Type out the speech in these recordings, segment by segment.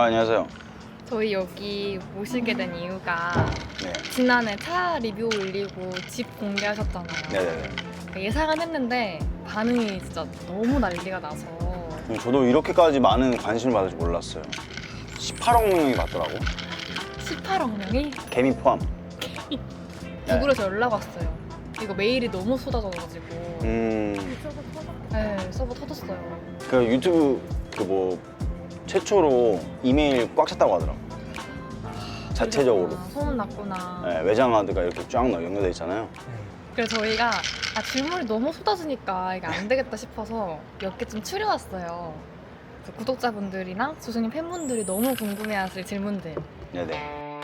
안녕하세요. 저희 여기 모시게 된 이유가 네. 지난해 차 리뷰 올리고 집 공개하셨잖아요. 네네네. 예상은 했는데 반응이 진짜 너무 난리가 나서 저도 이렇게까지 많은 관심을 받을 줄 몰랐어요. 18억 명이 봤더라고. 18억 명이 개미 포함. 구글에서 연락 왔어요. 이거 메일이 너무 쏟아져가지고 네, 서버 터졌어요. 그 유튜브 그 뭐 최초로 이메일 꽉 찼다고 하더라고. 자체적으로. 아, 소문났구나. 네, 외장하드가 이렇게 쫙 연결돼 있잖아요. 그래서 저희가 질문이 너무 쏟아지니까 이게 안 되겠다 싶어서 몇 개 좀 추려왔어요. 그래서 구독자분들이랑 조수님 팬분들이 너무 궁금해하실 질문들. 네네.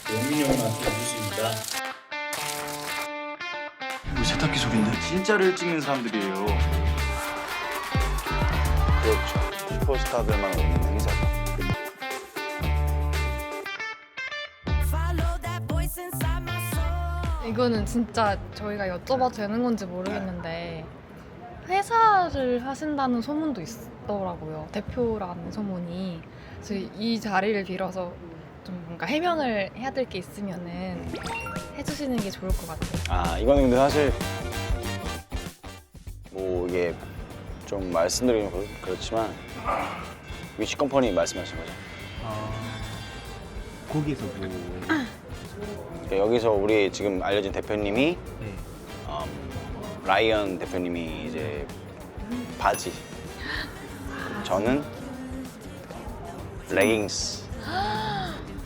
원민이 형한테 유수입니다. 이거 세탁기 소리인데? 진짜를 찍는 사람들이에요. 그렇죠. 슈퍼스타들만 오는 행사죠. 이거는 진짜 저희가 여쭤봐도 되는 건지 모르겠는데 회사를 하신다는 소문도 있더라고요. 대표라는 소문이. 그래서 이 자리를 빌어서 좀 뭔가 해명을 해야 될 게 있으면은 해주시는 게 좋을 것 같아요. 아, 이거는 근데 사실 뭐 이게 좀 말씀드리면 그렇지만 위치 컴퍼니 말씀하신 거죠. 거기에서 뭐 그러니까 여기서 우리 지금 알려진 대표님이 네. 라이언 대표님이 이제 바지, 저는 레깅스.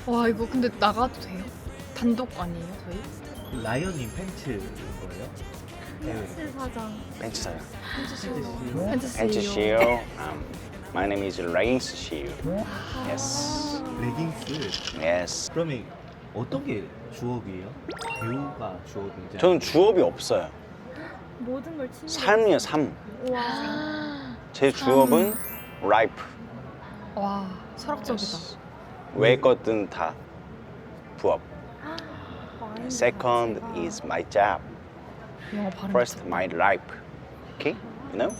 와 이거 근데 나가도 돼요? 단독 아니에요 저희? 라이언님 팬츠인 거예요? 팬츠 사장. 팬츠 사요. 팬츠 팬츠 CEO. CEO. My name is 레깅스 CEO. Yes. 레깅스. Yes. 그러면 어떤 게 주업이에요? 배우가 주업인지? 저는 주업이 없어요. 모든 걸 치는 삶이에요, 삶. 와. 제 주업은 라이프. 와 철학적이다. Yes. 왜 거든 다 부업. Second is my job. 영어 발음 First, my life. Okay? You know?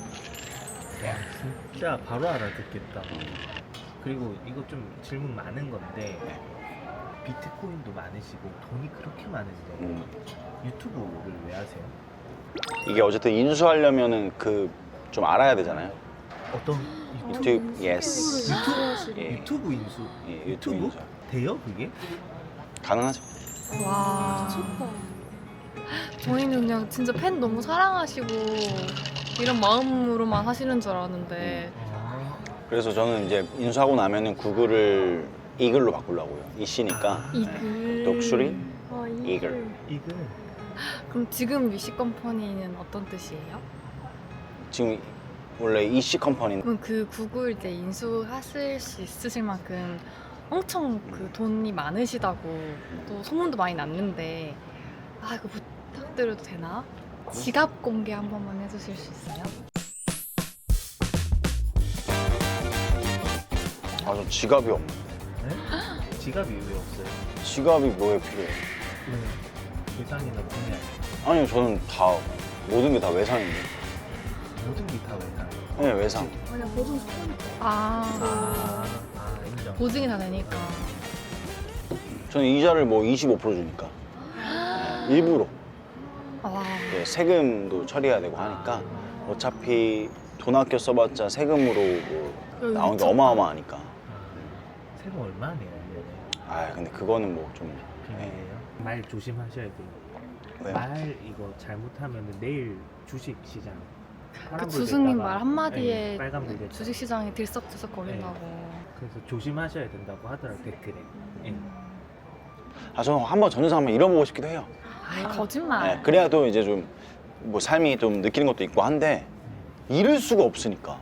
진짜 바로 알아듣겠다. 그리고 이거 좀 질문 많은 건데 네. 비트코인도 많으시고 돈이 그렇게 많으시잖아요. 음. 유튜브를 왜 하세요? 이게 어쨌든 인수하려면은 그 좀 알아야 되잖아요. 어떤 유튜브, yes. 예. 유튜브 인수? 예, 유튜브 인수. 돼요 그게? 가능하죠. 와. 저희는 그냥 진짜 팬 너무 사랑하시고 이런 마음으로만 하시는 줄 알았는데 그래서 저는 이제 인수하고 나면은 구글을 이글로 바꾸려고요. 이씨니까. 이글. 독수리, 이글. 이글 그럼 지금 위시 컴퍼니는 어떤 뜻이에요? 지금 원래 이씨 컴퍼니. 그럼 그 구글 이제 인수하실 수 있으실 만큼 엄청 그 돈이 많으시다고 또 소문도 많이 났는데 이거 부탁드려도 되나? 지갑 공개 한 번만 해주실 수 있어요? 아, 저 지갑이 없네. 네? 지갑이 왜 없어요? 지갑이 뭐에 필요해? 왜? 외상이나 구매 아니요, 저는 다 모든 게 다 외상인데. 모든 게 다 외상. 네, 외상. 인정. 보증이 다 되니까. 저는 이자를 뭐 25% 주니까. 네, 일부러. 와. 네, 세금도 처리해야 되고 하니까 어차피 돈 아껴 써봤자 세금으로 뭐 나오는 게 어마어마하니까. 세금 얼마 내요? 아, 근데 그거는 뭐 좀. 비밀이에요? 말 조심하셔야 돼요. 왜요? 말 이거 잘못하면 내일 주식 시장 그 파란불 주수님 됐다가, 말 한마디에 네, 빨간불 됐다가. 주식시장이 들썩들썩 거린다고. 그래서 조심하셔야 된다고 하더라고 댓글에. 예. 아, 저는 한번 전세상 한번 잃어보고 싶기도 해요. 거짓말. 네, 그래야 또 이제 좀 뭐 삶이 좀 느끼는 것도 있고 한데 잃을 수가 없으니까.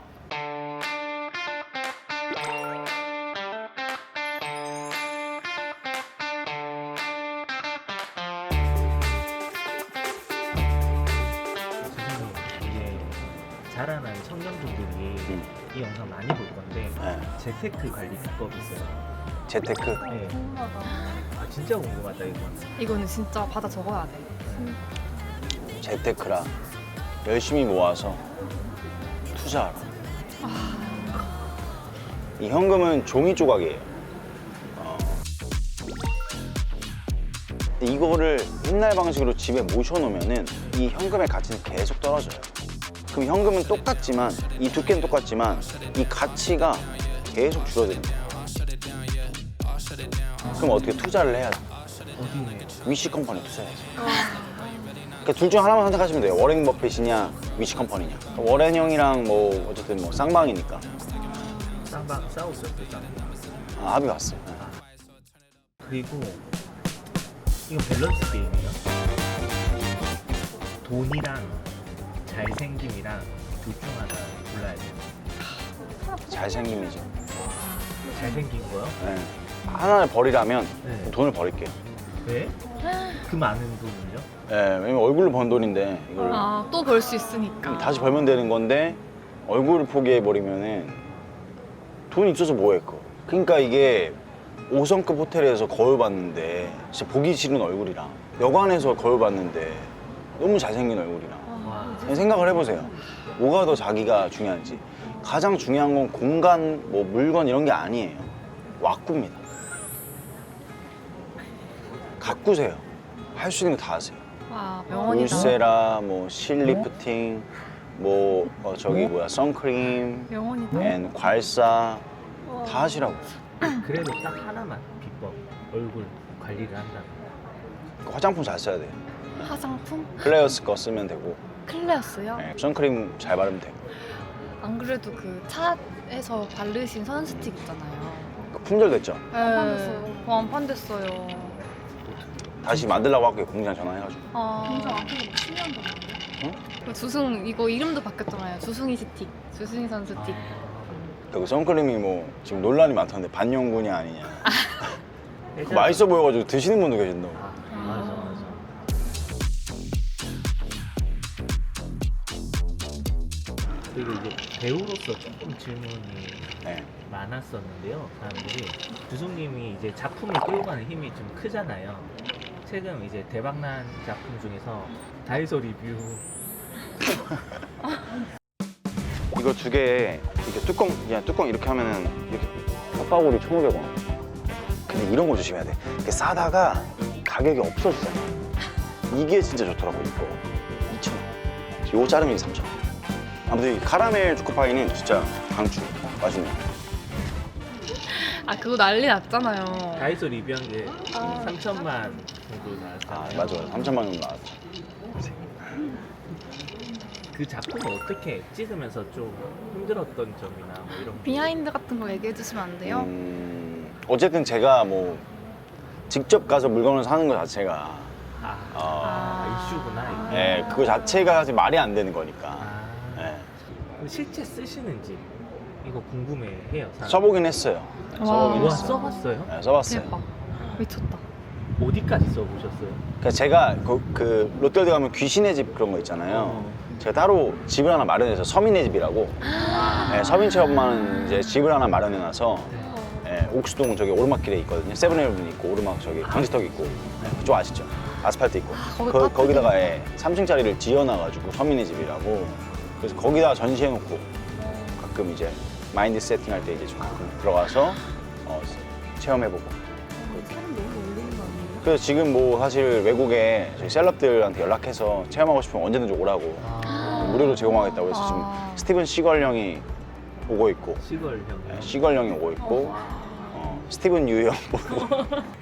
이제 자라난 청년분들이 이 영상 많이 볼 건데 네. 재테크 관리 비법이 있어요. 재테크. 네. 진짜 궁금하다 이거. 이거는 진짜 받아 적어야 돼. 재테크라 열심히 모아서 투자하라. 이 현금은 종이 조각이에요. 근데 이거를 옛날 방식으로 집에 모셔놓으면은 이 현금의 가치는 계속 떨어져요. 그럼 현금은 똑같지만 이 두께는 똑같지만 이 가치가 계속 줄어듭니다. 그럼 어떻게 투자를 해야 돼? 어디에? 위시 컴퍼니 투자해야지. 그러니까 둘 중 하나만 선택하시면 돼요. 워렌 버핏이냐 위시 컴퍼니냐. 워렌 형이랑 뭐 어쨌든 뭐 쌍방이니까. 쌍방 싸웠어요, 그 쌍방. 아, 합의 봤어요. 네. 그리고 이거 밸런스 게임이에요. 돈이랑 잘생김이랑 둘 중 하나 골라야 돼요. 잘생김이죠. 잘생긴 거요? 네. 하나를 버리라면 네. 돈을 버릴게요. 왜? 그 많은 돈을요? 네, 왜냐면 얼굴로 번 돈인데 이걸 아, 또 벌 수 있으니까. 다시 벌면 되는 건데 얼굴을 포기해버리면은 돈이 있어서 뭐해 그거. 그러니까 이게 5성급 호텔에서 거울 봤는데 진짜 보기 싫은 얼굴이랑 여관에서 거울 봤는데 너무 잘생긴 얼굴이랑 와. 그냥 생각을 해보세요. 뭐가 더 자기가 중요한지. 가장 중요한 건 공간, 뭐 물건 이런 게 아니에요. 와꾸입니다. 가꾸세요. 할 수 있는 거 다 하세요. 와, 명언이다. 울세라, 뭐 실리프팅, 뭐 저기 뭐야 선크림, 명언이다. 앤 괄사 다 하시라고. 그래도 딱 하나만 비법. 얼굴 관리를 한다. 화장품 잘 써야 돼요. 화장품? 클레어스 거 쓰면 되고, 클레어스요? 네, 선크림 잘 바르면 되고. 안 그래도 그 차에서 바르신 선스틱 있잖아요. 품절 됐죠? 네. 안 됐어요. 다시 만들라고 할게요. 공장 전화해가지고. 공장 앞에서 막 신뢰한다는데? 주승 이거 이름도 바뀌었잖아요. 주승이 스틱, 주승이 선스틱. 그 선크림이 뭐 지금 논란이 많던데 반영군이 아니냐. 예전에- 맛있어 보여가지고 드시는 분도 계신다고. 아, 맞아 맞아. 그리고 이제 배우로서 조금 질문이 네. 많았었는데요. 사람들이 주승님이 이제 작품을 끌고 가는 힘이 좀 크잖아요. 최근 이제 대박난 작품 중에서 다이소 리뷰 이거 두 개에 이렇게 뚜껑, 그냥 뚜껑 이렇게 하면은 이렇게 덮바구리 1,500원. 근데 이런 거 조심해야 돼. 이게 싸다가 가격이 없어지잖아. 이게 진짜 좋더라고, 이거. 2,000원. 요거 자르면 3,000원. 아무튼 이 카라멜 초코파이는 진짜 강추. 맛있네. 아 그거 난리 났잖아요. 다이소 리뷰한 게 3천만 정도 나왔잖아요. 맞아요. 3,000만 원 나왔죠. 그 작품을 어떻게 찍으면서 좀 힘들었던 점이나 뭐 이런 거. 비하인드 같은 거 얘기해 주시면 안 돼요? 어쨌든 제가 뭐 직접 가서 물건을 사는 것 자체가 이슈구나 이게. 예, 그거 자체가 사실 말이 안 되는 거니까. 아. 예. 그럼 실제 쓰시는지 이거 궁금해해요. 사람들이. 써보긴 했어요. 와. 써보긴 와 했어요. 써봤어요? 예, 써봤어요. 대박. 미쳤다. 어디까지 써보셨어요? 그러니까 제가 그 롯데월드 가면 귀신의 집 그런 거 있잖아요. 제가 따로 집을 하나 마련해서 서민의 집이라고 예, 서민 체험만 이제 집을 하나 마련해놔서 예, 옥수동 저기 오르막길에 있거든요. 세븐일레븐 있고 오르막 저기 방지턱 있고 그쪽 아시죠? 아스팔트 있고 거기 따뜻해. 거기다가 예, 3층짜리를 지어놔가지고 서민의 집이라고 그래서 거기다가 전시해놓고 가끔 이제 마인드 세팅할 때 이제 좀 가끔 들어가서 체험해보고. 그래서 지금 뭐 사실 외국에 저희 셀럽들한테 연락해서 체험하고 싶으면 언제든지 오라고 무료로 제공하겠다고 해서 지금 스티븐 시걸 형이 오고 있고 시걸 형이요. 네, 시걸 형이 오고 있고 스티븐 유 형 보고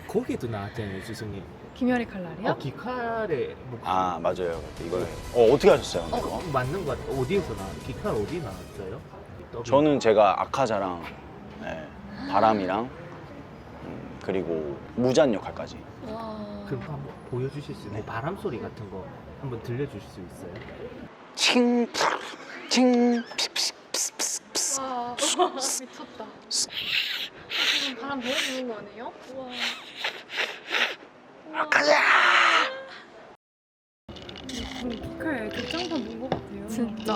거기도 나왔잖아요, 주승님. 김열이 칼날이요? 기칼에 뭐 아 맞아요 이걸 어떻게 하셨어요? 그거? 맞는 것 같아요. 어디에서 기칼 어디 나왔어요? 더빙. 저는 제가 아카자랑 네, 바람이랑 그리고 무잔 역할까지. 와. 그럼 한번 보여주실 수 있나요? 바람 소리 같은 거 한번 들려주실 수 있어요? 칭, 칭, 와, 미쳤다. 지금 바람 보여주는 거 아니에요? 우와. 가자! 기칼 극장판 본거 같아요. 진짜.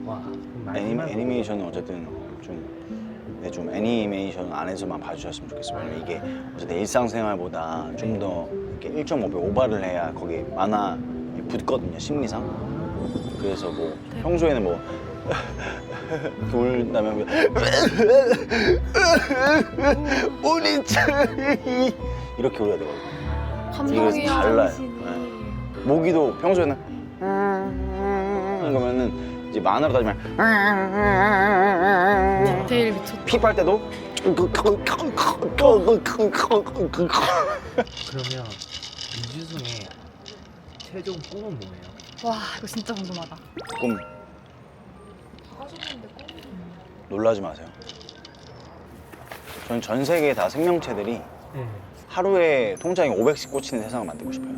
와, 그럼 마지막으로 애니메이션은 어쨌든 좀 애니메이션 안에서만 봐주셨으면 좋겠어요. 왜냐면 이게 어쨌든 일상생활보다 좀 더 1.5배 오바를 해야 거기 만화 붙거든요, 심리상. 그래서 뭐 평소에는 뭐 울 다음에 오니차 이렇게 울어야 되거든요. 감정이 이게 달라요. 아니시니. 모기도 평소에는 그러면은 이제 만화로 따지면 디테일 미쳤다. 피 빨 때도 그러면 이주승의 최종 꿈은 뭐예요? 와 이거 진짜 궁금하다. 꿈 놀라지 마세요. 저는 전 세계 다 생명체들이 네. 하루에 통장에 500씩 꽂히는 세상을 만들고 싶어요.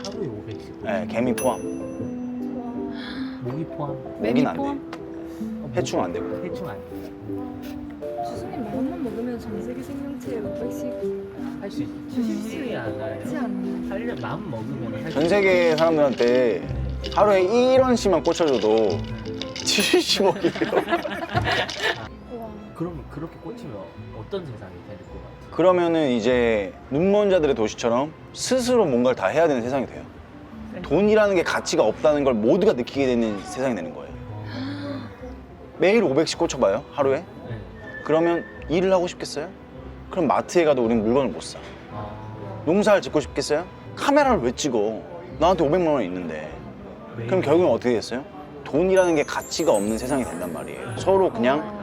하루에 500씩. 네, 개미 포함. 모기 포함. 모기는 안 포함? 돼. 해충 안 되고. 해충 안 돼. 주스님 마음만 먹으면 전 세계 생명체에 500씩 할 수 있지. 쉽지 않아요. 하지 않나요? 하려 마음 먹으면 할 수 전 세계 사람들한테 있지. 하루에 1원씩만 꽂혀줘도 70억이에요. 우와. 그럼 그렇게 꽂히면 어떤 세상이 될 것 같아요? 그러면은 이제 눈먼 자들의 도시처럼 스스로 뭔가를 다 해야 되는 세상이 돼요. 돈이라는 게 가치가 없다는 걸 모두가 느끼게 되는 세상이 되는 거예요. 매일 500씩 꽂혀봐요, 하루에. 네. 그러면 일을 하고 싶겠어요? 그럼 마트에 가도 우린 물건을 못 사. 아, 농사를 짓고 싶겠어요? 카메라를 왜 찍어? 나한테 500만 원 있는데. 그럼 결국엔 어떻게 됐어요? 돈이라는 게 가치가 없는 세상이 된단 말이에요. 서로 그냥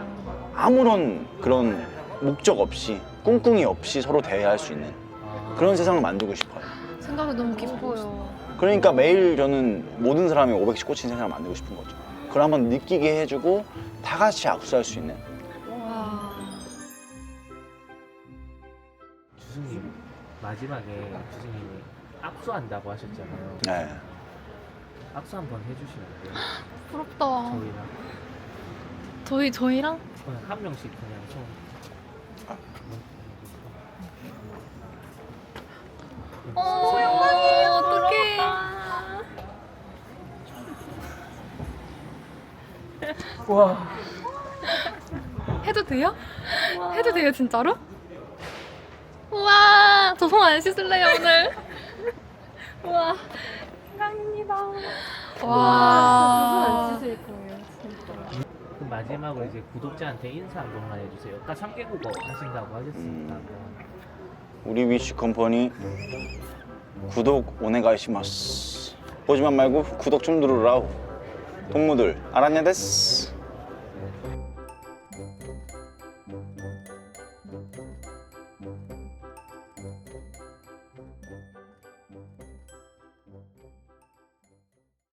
아무런 그런 목적 없이 꿍꿍이 없이 서로 대화할 수 있는 그런 세상을 만들고 싶어요. 생각이 너무 깊어요. 그러니까 매일 저는 모든 사람이 500씩 꽂힌 세상을 만들고 싶은 거죠. 그걸 한번 느끼게 해주고 다 같이 악수할 수 있는. 와. 주승님 마지막에 주승님이 악수한다고 하셨잖아요. 네. 악수 한번 해주시면 안 돼요? 부럽다. 저희랑 저희랑? 그냥 한 명씩 그냥 손. 어떡해. 와. 해도 돼요? 해도 돼요 진짜로? 우와 저 손 안 씻을래요 오늘. 우와. 감사합니다. 와. 안 씻을 거예요, 진짜. 그럼 마지막으로 이제 구독자한테 인사 한 번만 해주세요. 아까 3개국어 하신다고 하셨으니까. 우리 위시 컴퍼니 구독 오네가이시마스. 보지만 말고 구독 좀 누르라우. 동무들 알았냐 데스?